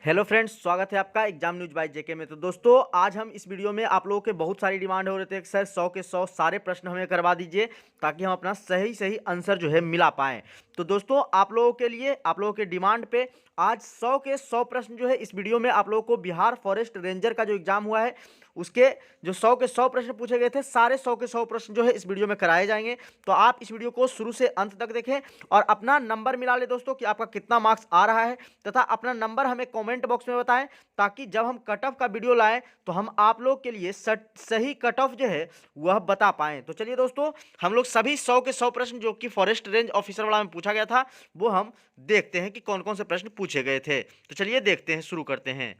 Hello friends, स्वागत है आपका एग्जाम न्यूज बाय जेके में। तो दोस्तों, आज हम इस वीडियो में आप लोगों के बहुत सारी डिमांड हो रहे थे कि सर 100 के 100 सारे प्रश्न हमें करवा दीजिए ताकि हम अपना सही सही आंसर जो है मिला पाएँ। तो दोस्तों, आप लोगों के लिए आप लोगों के डिमांड पे आज 100 के 100 प्रश्न जो है इस वीडियो में आप लोगों को बिहार फॉरेस्ट रेंजर का जो एग्जाम हुआ है उसके जो 100 के 100 प्रश्न पूछे गए थे, सारे 100 के 100 प्रश्न जो है इस वीडियो में कराए जाएंगे। तो आप इस वीडियो को शुरू से अंत तक देखें और अपना नंबर मिला ले दोस्तों कि आपका कितना मार्क्स आ रहा है, तथा अपना नंबर हमें कमेंट बॉक्स में बताएं ताकि जब हम कट ऑफ का वीडियो लाएं तो हम आप लोग के लिए सही कट ऑफ जो है वह बता पाएं। तो चलिए दोस्तों, हम लोग सभी 100 के 100 प्रश्न जो कि फॉरेस्ट रेंज ऑफिसर वाला में पूछा गया था वो हम देखते हैं कि कौन कौन से प्रश्न पूछे गए थे। तो चलिए देखते हैं, शुरू करते हैं।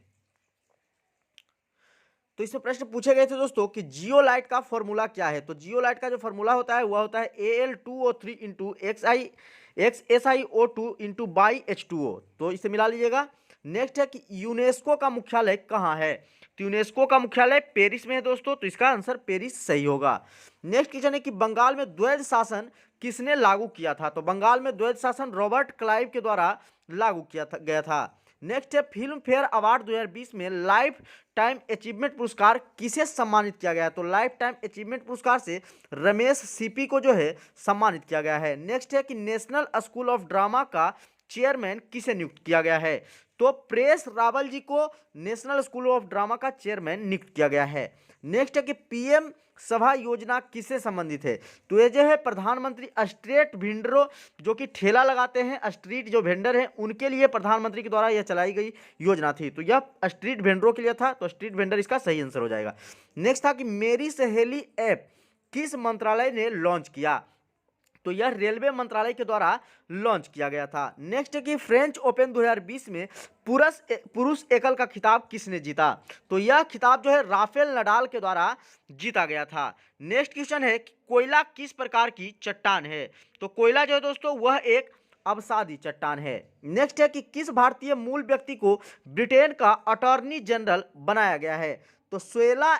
तो इसमें प्रश्न पूछे गए थे दोस्तों कि जियोलाइट का फॉर्मूला क्या है। तो जियोलाइट का जो फॉर्मूला होता है वह होता है Al2O3 into XSiO2 into by H2O। तो इसे मिला लीजिएगा। नेक्स्ट है कि यूनेस्को का मुख्यालय कहाँ है। तो यूनेस्को का मुख्यालय पेरिस में है दोस्तों, तो इसका आंसर पेरिस सही होगा। नेक्स्ट क्वेश्चन है कि बंगाल में द्वैध शासन किसने लागू किया था। तो बंगाल में द्वैध शासन रॉबर्ट क्लाइव के द्वारा लागू किया गया था। नेक्स्ट है फिल्म फेयर अवार्ड 2020 में लाइफ टाइम अचीवमेंट पुरस्कार किसे सम्मानित किया गया है। तो लाइफ टाइम अचीवमेंट पुरस्कार से रमेश सीपी को जो है सम्मानित किया गया है। नेक्स्ट है कि नेशनल स्कूल ऑफ ड्रामा का चेयरमैन किसे नियुक्त किया गया है। तो प्रेस रावल जी को नेशनल स्कूल ऑफ ड्रामा का चेयरमैन नियुक्त किया गया है। नेक्स्ट है कि पीएम सभा योजना किससे संबंधित है। तो ये जो है प्रधानमंत्री स्ट्रीट वेंडरों जो कि ठेला लगाते हैं, स्ट्रीट जो वेंडर हैं उनके लिए प्रधानमंत्री के द्वारा यह चलाई गई योजना थी। तो यह स्ट्रीट वेंडरों के लिए था, तो स्ट्रीट वेंडर इसका सही आंसर हो जाएगा। नेक्स्ट था कि मेरी सहेली ऐप किस मंत्रालय ने लॉन्च किया। तो यह रेलवे मंत्रालय के द्वारा लॉन्च किया गया था। नेक्स्ट है कि फ्रेंच ओपन 2020 में पुरुष एकल का खिताब किसने जीता। तो यह खिताब जो है राफेल नडाल के द्वारा जीता गया था। नेक्स्ट क्वेश्चन है कि कोयला किस प्रकार की चट्टान है। तो कोयला जो है दोस्तों वह एक अवसादी चट्टान है। नेक्स्ट है कि किस भारतीय मूल व्यक्ति को ब्रिटेन का अटॉर्नी जनरल बनाया गया है। तो सुएला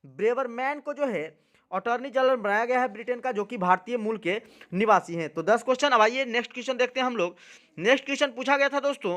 ब्रेवरमैन को जो है अटॉर्नी जनरल बनाया गया है ब्रिटेन का, जो कि भारतीय मूल के निवासी हैं। तो 10 क्वेश्चन। अब आइए नेक्स्ट क्वेश्चन देखते हैं हम लोग। नेक्स्ट क्वेश्चन पूछा गया था दोस्तों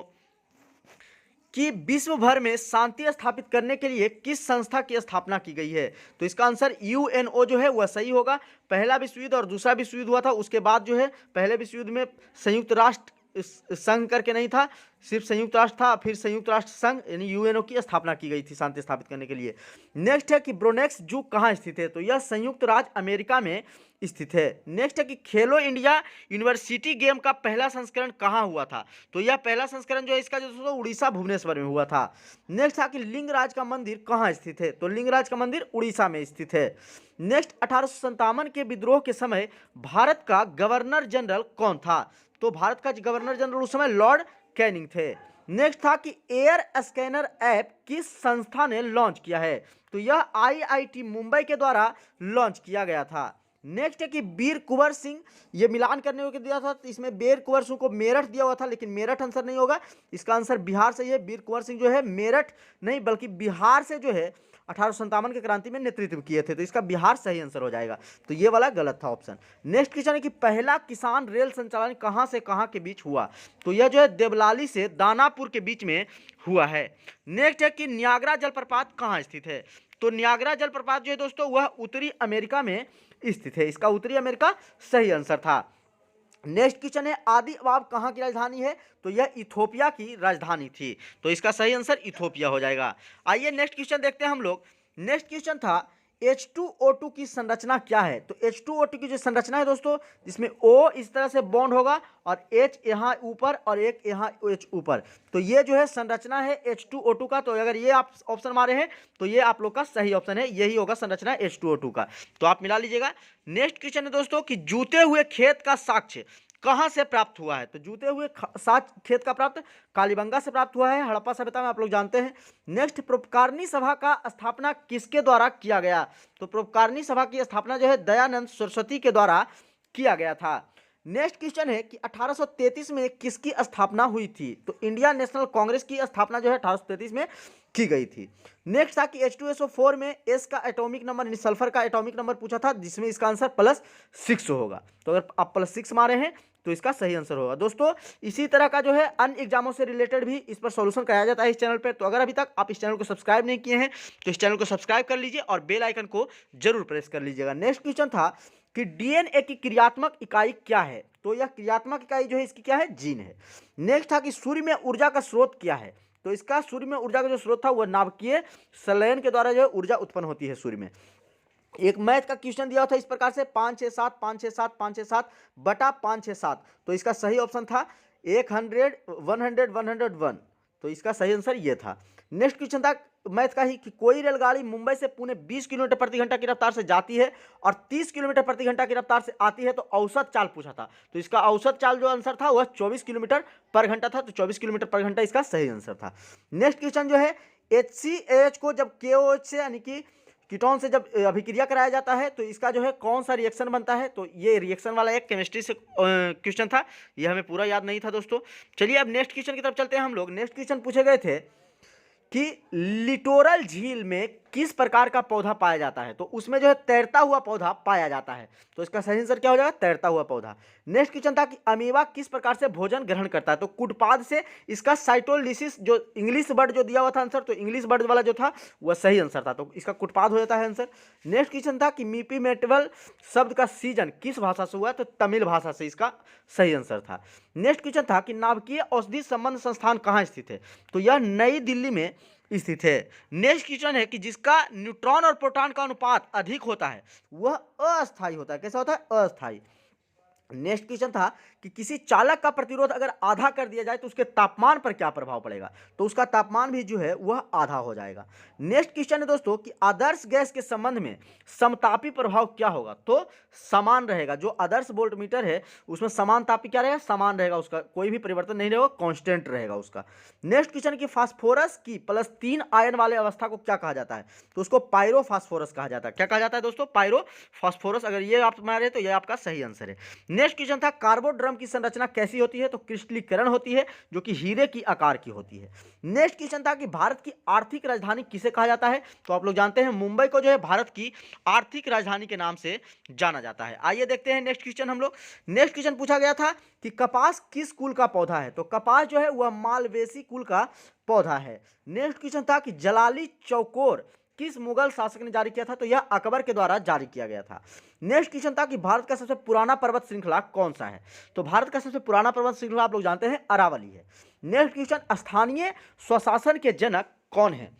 कि विश्व भर में शांति स्थापित करने के लिए किस संस्था की स्थापना की गई है। तो इसका आंसर यूएनओ जो है वह सही होगा। पहला विश्व युद्ध और दूसरा विश्व युद्ध हुआ था, उसके बाद जो है पहले विश्व युद्ध में संयुक्त राष्ट्र संघ करके नहीं था, सिर्फ संयुक्त राष्ट्र था, फिर संयुक्त राष्ट्र संघ यानी यूएनओ की स्थापना की गई थी शांति स्थापित करने के लिए। नेक्स्ट है कि ब्रोनेक्स जू कहाँ स्थित है। तो यह संयुक्त राज्य अमेरिका में स्थित है। नेक्स्ट है कि खेलो इंडिया यूनिवर्सिटी गेम का पहला संस्करण कहाँ हुआ था। तो यह पहला संस्करण जो है इसका जो दोस्तों उड़ीसा भुवनेश्वर में हुआ था। नेक्स्ट था कि लिंगराज का मंदिर कहाँ स्थित है। तो लिंगराज का मंदिर उड़ीसा में स्थित है। नेक्स्ट 1857 के विद्रोह के समय भारत का गवर्नर जनरल कौन था। तो भारत का गवर्नर जनरल उस समय लॉर्ड कैनिंग थे। नेक्स्ट था कि एयर स्कैनर ऐप किस संस्था ने लॉन्च किया है। तो यह आईआईटी मुंबई के द्वारा लॉन्च किया गया था। नेक्स्ट है कि वीर कुंवर सिंह, ये मिलान करने को दिया था, तो इसमें वीर कुंवर सिंह को मेरठ दिया हुआ था, लेकिन मेरठ आंसर नहीं होगा, इसका आंसर बिहार से ही है। वीर कुंवर सिंह जो है मेरठ नहीं बल्कि बिहार से जो है 1857 के क्रांति में नेतृत्व किए थे, तो इसका बिहार सही आंसर हो जाएगा। तो ये वाला गलत था ऑप्शन। नेक्स्ट क्वेश्चन है कि पहला किसान रेल संचालन कहाँ से कहाँ के बीच हुआ। तो यह जो है देवलाली से दानापुर के बीच में हुआ है। नेक्स्ट है कि नियाग्रा जलप्रपात कहाँ स्थित है। तो नियाग्रा जलप्रपात जो है दोस्तों वह उत्तरी अमेरिका में स्थित है, इसका उत्तरी अमेरिका सही आंसर था। नेक्स्ट क्वेश्चन है आदि अबाब कहाँ की राजधानी है। तो यह इथोपिया की राजधानी थी, तो इसका सही आंसर इथोपिया हो जाएगा। आइए नेक्स्ट क्वेश्चन देखते हैं हम लोग। नेक्स्ट क्वेश्चन था H2O2 की संरचना क्या है। तो H2O2 की जो संरचना है दोस्तों, जिसमें O इस तरह से बॉन्ड होगा और H यहाँ ऊपर और एक यहाँ H ऊपर, तो ये जो है संरचना है H2O2 का। तो अगर ये आप ऑप्शन मारे हैं तो ये आप लोग का सही ऑप्शन है, यही होगा संरचना H2O2 का, तो आप मिला लीजिएगा। नेक्स्ट क्वेश्चन है दोस्तों कि जूते हुए खेत का साक्ष्य कहाँ से प्राप्त हुआ है। तो जूते हुए खेत का प्राप्त कालीबंगा से प्राप्त हुआ है, हड़प्पा सभ्यता में, आप लोग जानते हैं। नेक्स्ट परोपकारणी सभा का स्थापना किसके द्वारा किया गया। तो परोपकारणी सभा की स्थापना जो है दयानंद सरस्वती के द्वारा किया गया था। नेक्स्ट क्वेश्चन है कि 1833 में किसकी स्थापना हुई थी। तो इंडियन नेशनल कांग्रेस की स्थापना जो है 1833 में की गई थी। नेक्स्ट था कि H2SO4 में S का एटॉमिक नंबर यानी सल्फर का एटॉमिक नंबर पूछा था, जिसमें इसका आंसर +6 होगा। तो अगर आप +6 मारे हैं तो इसका सही आंसर होगा। दोस्तों इसी तरह का जो है अन्य एग्जामों से रिलेटेड भी इस पर सॉल्यूशन कराया जाता है इस चैनल पे। तो अगर अभी तक आप इस चैनल को सब्सक्राइब नहीं किए हैं तो इस चैनल को सब्सक्राइब कर लीजिए और बेल आइकन को जरूर प्रेस कर लीजिएगा। नेक्स्ट क्वेश्चन था कि डीएनए की क्रियात्मक इकाई क्या है? तो यह क्रियात्मक इकाई जो है इसकी क्या है? जीन है। नेक्स्ट था कि सूर्य में ऊर्जा का स्रोत क्या है? तो इसका सूर्य में ऊर्जा का जो स्रोत था वह नाभिकीय संलयन के द्वारा जो है ऊर्जा उत्पन्न होती है सूर्य में। एक मैथ का क्वेश्चन दिया था इस प्रकार से 5 6 7 5 6 7 5 6 7 बटा 5 6 7। तो इसका सही ऑप्शन था 100 100 101। तो इसका सही आंसर ये था। नेक्स्ट क्वेश्चन था मैथ का ही कि कोई रेलगाड़ी मुंबई से पुणे 20 किलोमीटर प्रति घंटा की रफ्तार से जाती है और 30 किलोमीटर प्रति घंटा की रफ्तार से आती है, तो औसत चाल पूछा था। तो इसका औसत चाल जो आंसर था वह 24 किलोमीटर पर घंटा था। तो 24 किलोमीटर पर घंटा इसका सही आंसर था। नेक्स्ट क्वेश्चन जो है HCAH को जब KOH से यानी कि कीटोन से जब अभिक्रिया कराया जाता है तो इसका जो है कौन सा रिएक्शन बनता है? तो ये रिएक्शन वाला एक केमिस्ट्री से क्वेश्चन था, ये हमें पूरा याद नहीं था दोस्तों। चलिए अब नेक्स्ट क्वेश्चन की तरफ चलते हैं हम लोग। नेक्स्ट क्वेश्चन पूछे गए थे कि लिटोरल झील में किस प्रकार का पौधा पाया जाता है? तो उसमें जो है तैरता हुआ पौधा पाया जाता है। तो इसका सही आंसर क्या हो जाएगा? तैरता हुआ पौधा। नेक्स्ट क्वेश्चन था कि अमीबा किस प्रकार से भोजन ग्रहण करता है? तो कुटपाद से। इसका साइटोलिसिस जो इंग्लिश वर्ड जो दिया हुआ था आंसर, तो इंग्लिश वर्ड वाला जो था वह सही आंसर था। तो इसका कुटपाद हो जाता है आंसर। नेक्स्ट क्वेश्चन था कि मीपी मेटवल शब्द का सीजन किस भाषा से हुआ? तो तमिल भाषा से इसका सही आंसर था। नेक्स्ट क्वेश्चन था कि नाभिकीय औषधि संबंध संस्थान कहाँ स्थित है? तो यह नई दिल्ली में स्थित है। नेक्स्ट क्वेश्चन है कि जिसका न्यूट्रॉन और प्रोटॉन का अनुपात अधिक होता है वह अस्थायी होता है। कैसा होता है? अस्थायी। नेक्स्ट क्वेश्चन था कि किसी चालक का प्रतिरोध अगर आधा कर दिया जाए तो उसके तापमान पर क्या प्रभाव पड़ेगा? तो उसका तापमान भी जो है वह आधा हो जाएगा। नेक्स्ट क्वेश्चन है दोस्तों कि आदर्श गैस के संबंध में समतापी प्रभाव क्या होगा? तो समान रहेगा। जो आदर्श वोल्टमीटर है उसमें समानतापी क्या रहेगा? समान रहेगा, उसका कोई भी परिवर्तन नहीं रहेगा, कांस्टेंट रहेगा उसका। नेक्स्ट क्वेश्चन कि फास्फोरस की +3 आयन वाले अवस्था को क्या कहा जाता है? तो उसको पायरोफास्फोरस कहा जाता है। क्या कहा जाता है दोस्तों? पायरोफास्फोरस। अगर ये आप मारे तो ये आपका सही आंसर है। नेक्स्ट क्वेश्चन था कार्बोड्रम की संरचना कैसी होती है? तो क्रिस्टलीकरण होती है, जो कि हीरे की आकार की होती है। नेक्स्ट क्वेश्चन था कि भारत की आर्थिक राजधानी किसे कहा जाता है? तो आप लोग जानते हैं मुंबई को जो है भारत की आर्थिक राजधानी के नाम से जाना जाता है। आइए देखते हैं नेक्स्ट क्वेश्चन हम लोग। नेक्स्ट क्वेश्चन पूछा गया था कि कपास किस कुल का पौधा है? तो कपास जो है वह मालवेसी कुल का पौधा है। नेक्स्ट क्वेश्चन था कि जलाली चौकोर किस मुगल शासक ने जारी किया था? तो यह अकबर के द्वारा जारी किया गया था। नेक्स्ट क्वेश्चन था कि भारत का सबसे पुराना पर्वत श्रृंखला कौन सा है? तो भारत का सबसे पुराना पर्वत श्रृंखला आप लोग जानते हैं अरावली है। नेक्स्ट क्वेश्चन स्थानीय स्वशासन के जनक कौन है?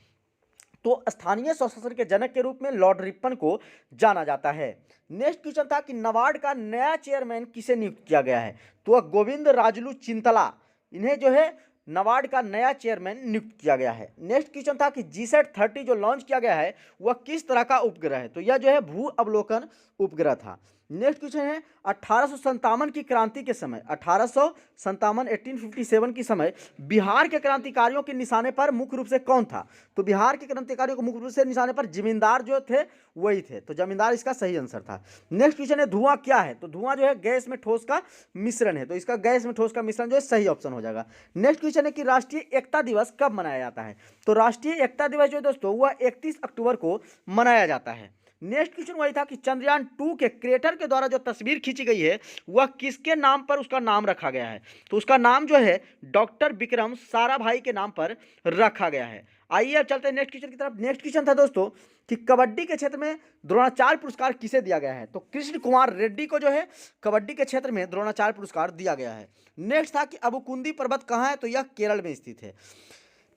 तो स्थानीय स्वशासन के जनक के रूप में लॉर्ड रिपन को जाना जाता है। नेक्स्ट क्वेश्चन था कि नाबार्ड का नया चेयरमैन किसे नियुक्त किया गया है? तो गोविंद राजलू चिंतला, इन्हें जो है नाबार्ड का नया चेयरमैन नियुक्त किया गया है। नेक्स्ट क्वेश्चन था कि GSAT-30 जो लॉन्च किया गया है वह किस तरह का उपग्रह है? तो यह जो है भू अवलोकन उपग्रह था। नेक्स्ट क्वेश्चन है 1857 की क्रांति के समय 1857 की समय बिहार के क्रांतिकारियों के निशाने पर मुख्य रूप से कौन था? तो बिहार के क्रांतिकारियों को मुख्य रूप से निशाने पर जमींदार जो थे वही थे। तो जमींदार इसका सही आंसर था। नेक्स्ट क्वेश्चन है धुआं क्या है? तो धुआं जो है गैस में ठोस का मिश्रण है। तो इसका गैस में ठोस का मिश्रण जो है सही ऑप्शन हो जाएगा। नेक्स्ट क्वेश्चन है कि राष्ट्रीय एकता दिवस कब मनाया जाता है? तो राष्ट्रीय एकता दिवस जो है दोस्तों वह 31 अक्टूबर को मनाया जाता है। नेक्स्ट क्वेश्चन वही था कि चंद्रयान 2 के क्रेटर के द्वारा जो तस्वीर खींची गई है वह किसके नाम पर उसका नाम रखा गया है? तो उसका नाम जो है डॉक्टर विक्रम साराभाई के नाम पर रखा गया है। आइए अब चलते हैं नेक्स्ट क्वेश्चन की तरफ। नेक्स्ट क्वेश्चन था दोस्तों कि कबड्डी के क्षेत्र में द्रोणाचार्य पुरस्कार किसे दिया गया है? तो कृष्ण कुमार रेड्डी को जो है कबड्डी के क्षेत्र में द्रोणाचार्य पुरस्कार दिया गया है। नेक्स्ट था कि अबुकुंदी पर्वत कहाँ है? तो यह केरल में स्थित है।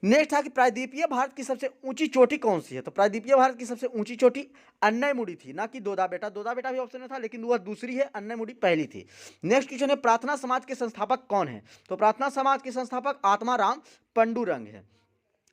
नेक्स्ट था कि प्रायद्वीपीय भारत की सबसे ऊंची चोटी कौन सी है? तो प्रायद्वीपीय भारत की सबसे ऊंची चोटी अन्नयमुड़ी थी, ना कि दोदा बेटा। दोदा बेटा भी ऑप्शन में था लेकिन वह दूसरी है, अन्नयमुड़ी पहली थी। नेक्स्ट क्वेश्चन है प्रार्थना समाज के संस्थापक कौन है? तो प्रार्थना समाज के संस्थापक आत्माराम पंडुरंग है।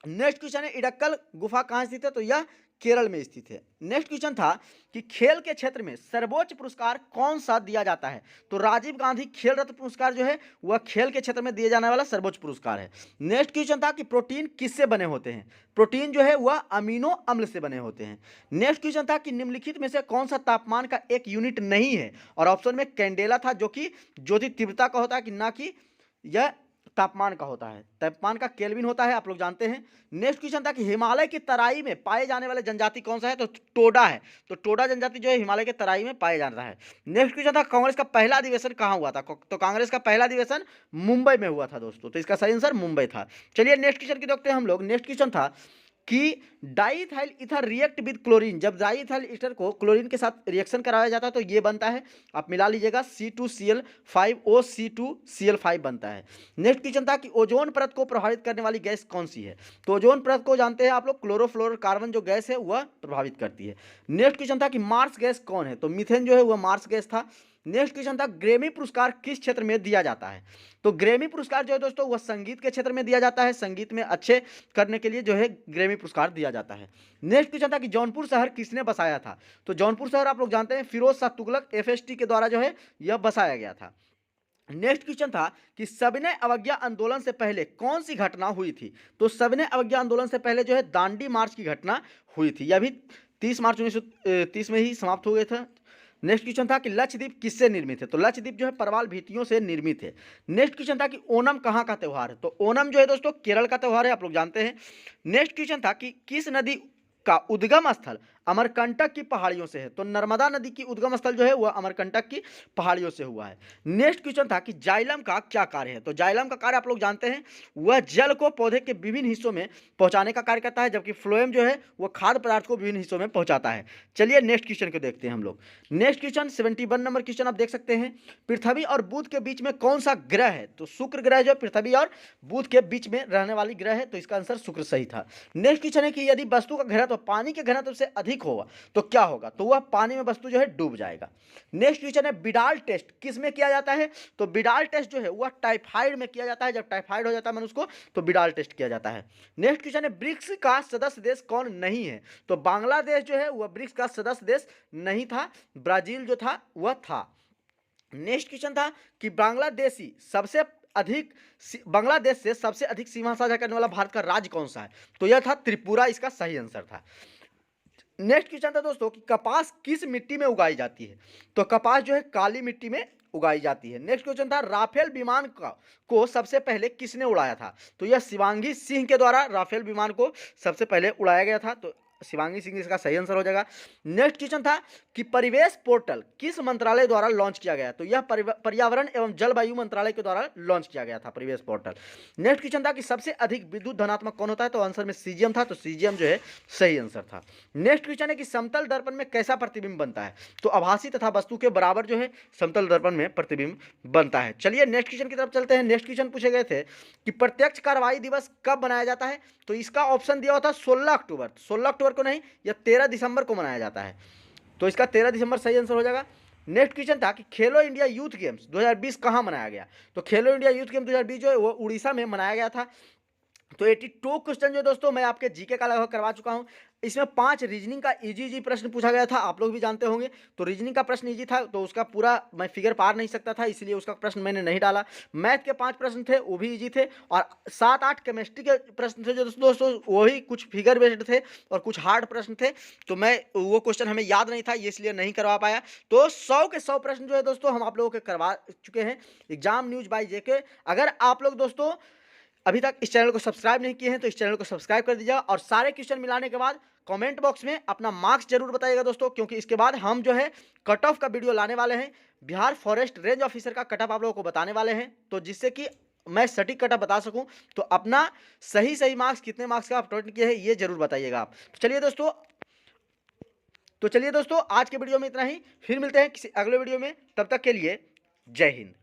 नेक्स्ट क्वेश्चन है इडक्कल गुफा कहाँ स्थित है? तो यह केरल में स्थित है। नेक्स्ट क्वेश्चन था कि खेल के क्षेत्र में सर्वोच्च पुरस्कार कौन सा दिया जाता है? तो राजीव गांधी खेल रत्न पुरस्कार जो है वह खेल के क्षेत्र में दिए जाने वाला सर्वोच्च पुरस्कार है। नेक्स्ट क्वेश्चन था कि प्रोटीन किससे बने होते हैं? प्रोटीन जो है वह अमीनो अम्ल से बने होते हैं। नेक्स्ट क्वेश्चन था कि निम्नलिखित में से कौन सा तापमान का एक यूनिट नहीं है? और ऑप्शन में कैंडेला था, जो कि ज्योति तीव्रता का होता है, कि ना कि यह तापमान का होता है, तापमान का केल्विन होता है, आप लोग जानते हैं। नेक्स्ट क्वेश्चन था कि हिमालय की तराई में पाए जाने वाले जनजाति कौन सा है, तो टोडा है। तो टोडा जनजाति जो है हिमालय के तराई में पाया जाता है। नेक्स्ट क्वेश्चन था कांग्रेस का पहला अधिवेशन कहाँ हुआ था, तो कांग्रेस का पहला अधिवेशन मुंबई में हुआ था दोस्तों, तो इसका सही आंसर मुंबई था। चलिए नेक्स्ट क्वेश्चन की देखते हैं हम लोग। नेक्स्ट क्वेश्चन था कि diethyl ether react with chlorine, जब डाईइथाइल ईथर को क्लोरीन के साथ रिएक्शन कराया जाता है तो ये बनता है, आप मिला लीजिएगा, C2Cl5OC2Cl5 बनता है। नेक्स्ट क्वेश्चन था कि ओजोन परत को प्रभावित करने वाली गैस कौन सी है, तो ओजोन परत को जानते हैं आप लोग, क्लोरोफ्लोरोकार्बन जो गैस है वह प्रभावित करती है। नेक्स्ट क्वेश्चन था कि मार्स गैस कौन है, तो मीथेन जो है वह मार्स गैस था। नेक्स्ट क्वेश्चन था ग्रेमी पुरस्कार किस क्षेत्र में दिया जाता है, तो ग्रेमी पुरस्कार जो है दोस्तों वह संगीत के क्षेत्र में दिया जाता है, संगीत में अच्छे करने के लिए जो है ग्रेमी पुरस्कार दिया जाता है। नेक्स्ट क्वेश्चन था कि जौनपुर शहर किसने बसाया था, तो जौनपुर शहर आप लोग जानते हैं फिरोज शाह तुगलक FST के द्वारा जो है यह बसाया गया था। नेक्स्ट क्वेश्चन था कि सविनय अवज्ञा आंदोलन से पहले कौन सी घटना हुई थी, तो सविनय अवज्ञा आंदोलन से पहले जो है दांडी मार्च की घटना हुई थी, यह भी 30 मार्च 1930 में ही समाप्त हो गया था। नेक्स्ट क्वेश्चन था कि लक्षद्वीप किससे निर्मित है, तो लक्षद्वीप जो है परवाल भित्तियों से निर्मित है। नेक्स्ट क्वेश्चन था कि ओणम कहाँ का त्यौहार है, तो ओणम जो है दोस्तों केरल का त्यौहार है, आप लोग जानते हैं। नेक्स्ट क्वेश्चन था कि किस नदी का उद्गम स्थल अमरकंटक की पहाड़ियों से है, तो नर्मदा नदी की उद्गम स्थल जो है वह अमरकंटक की पहाड़ियों से हुआ है। नेक्स्ट क्वेश्चन था कि जाइलम का क्या कार्य है, तो जाइलम का कार्य आप लोग जानते हैं, वह जल को पौधे के विभिन्न हिस्सों में पहुंचाने का कार्य करता है, जबकि फ्लोएम जो है वह खाद्य पदार्थ को विभिन्न हिस्सों में पहुंचाता है। चलिए नेक्स्ट क्वेश्चन को देखते हैं हम लोग। नेक्स्ट क्वेश्चन 71 नंबर क्वेश्चन आप देख सकते हैं, पृथ्वी और बुध के बीच में कौन सा ग्रह है, तो शुक्र ग्रह जो पृथ्वी और बुध के बीच में रहने वाली ग्रह है, तो इसका आंसर शुक्र सही था। नेक्स्ट क्वेश्चन है कि यदि वस्तु का घनत्व पानी के घनत्व से अधिक होगा तो क्या होगा, तो वह पानी में वस्तु जो है डूब जाएगा। नेक्स्ट क्वेश्चन है बिडाल टेस्ट किस में किया जाता है, तो बिडाल टेस्ट जो है वह टाइफाइड में किया जाता है, जब टाइफाइड हो जाता है मनुष्य को तो बिडाल टेस्ट किया जाता है। नेक्स्ट क्वेश्चन है ब्रिक्स का सदस्य देश कौन नहीं है, तो बांग्लादेश जो है वह ब्रिक्स का सदस्य देश नहीं था, ब्राजील जो था वह था। नेक्स्ट क्वेश्चन था कि बांग्लादेश से सबसे अधिक सीमा साझा करने वाला भारत का राज्य कौन सा है, तो यह था त्रिपुरा, इसका सही आंसर था। नेक्स्ट क्वेश्चन था दोस्तों कि कपास किस मिट्टी में उगाई जाती है, तो कपास जो है काली मिट्टी में उगाई जाती है। नेक्स्ट क्वेश्चन था राफेल विमान को सबसे पहले किसने उड़ाया था, तो यह शिवांगी सिंह के द्वारा राफेल विमान को सबसे पहले उड़ाया गया था, तो शिवांगी सिंह इसका सही आंसर हो जाएगा। नेक्स्ट क्वेश्चन था कि परिवेश पोर्टल किस मंत्रालय द्वारा लॉन्च किया गया, तो यह पर्यावरण एवं जलवायु मंत्रालय के द्वारा लॉन्च किया गया था परिवेश पोर्टल। नेक्स्ट क्वेश्चन था कि सबसे अधिक विद्युत धनात्मक कौन होता है, तो आंसर में सीजियम था, तो सीजियम जो है सही आंसर था। नेक्स्ट क्वेश्चन है कि समतल दर्पण में कैसा प्रतिबिंब बनता है, तो आभासी तथा वस्तु के बराबर जो है समतल दर्पण में प्रतिबिंब बनता है। चलिए नेक्स्ट क्वेश्चन की तरफ चलते हैं। नेक्स्ट क्वेश्चन पूछे गए थे कि प्रत्यक्ष कार्रवाई दिवस कब मनाया जाता है, तो इसका ऑप्शन दिया हुआ था 16 अक्टूबर, 16 अक्टूबर को नहीं, यह 13 दिसंबर को मनाया जाता है, तो इसका 13 दिसंबर सही आंसर हो जाएगा। नेक्स्ट क्वेश्चन था कि खेलो इंडिया यूथ गेम्स 2020 कहाँ मनाया गया, तो खेलो इंडिया यूथ गेम 2020 जो है वो उड़ीसा में मनाया गया था। तो 82 क्वेश्चन जो दोस्तों मैं आपके जीके का लगभग करवा चुका हूं, इसमें 5 रीजनिंग का इजी प्रश्न पूछा गया था, आप लोग भी जानते होंगे, तो रीजनिंग का प्रश्न इजी था, तो उसका पूरा मैं फिगर पार नहीं सकता था, इसलिए उसका प्रश्न मैंने नहीं डाला। मैथ के 5 प्रश्न थे वो भी इजी थे, और 7-8 केमिस्ट्री के प्रश्न थे जो दोस्तों वही कुछ फिगर बेस्ड थे और कुछ हार्ड प्रश्न थे, तो मैं वो क्वेश्चन हमें याद नहीं था, इसलिए नहीं करवा पाया। तो 100 के 100 प्रश्न जो है दोस्तों हम आप लोगों के करवा चुके हैं एग्जाम न्यूज बाय जेके। अगर आप लोग दोस्तों अभी तक इस चैनल को सब्सक्राइब नहीं किए हैं तो इस चैनल को सब्सक्राइब कर दीजिएगा, और सारे क्वेश्चन मिलाने के बाद कमेंट बॉक्स में अपना मार्क्स जरूर बताइएगा दोस्तों, क्योंकि इसके बाद हम जो है कट ऑफ का वीडियो लाने वाले हैं, बिहार फॉरेस्ट रेंज ऑफिसर का कट ऑफ आप लोगों को बताने वाले हैं, तो जिससे कि मैं सटीक कट ऑफ बता सकूं, तो अपना सही मार्क्स कितने मार्क्स का आप अटेंड किए हैं ये जरूर बताइएगा आप। तो चलिए दोस्तों आज के वीडियो में इतना ही, फिर मिलते हैं किसी अगले वीडियो में, तब तक के लिए जय हिंद।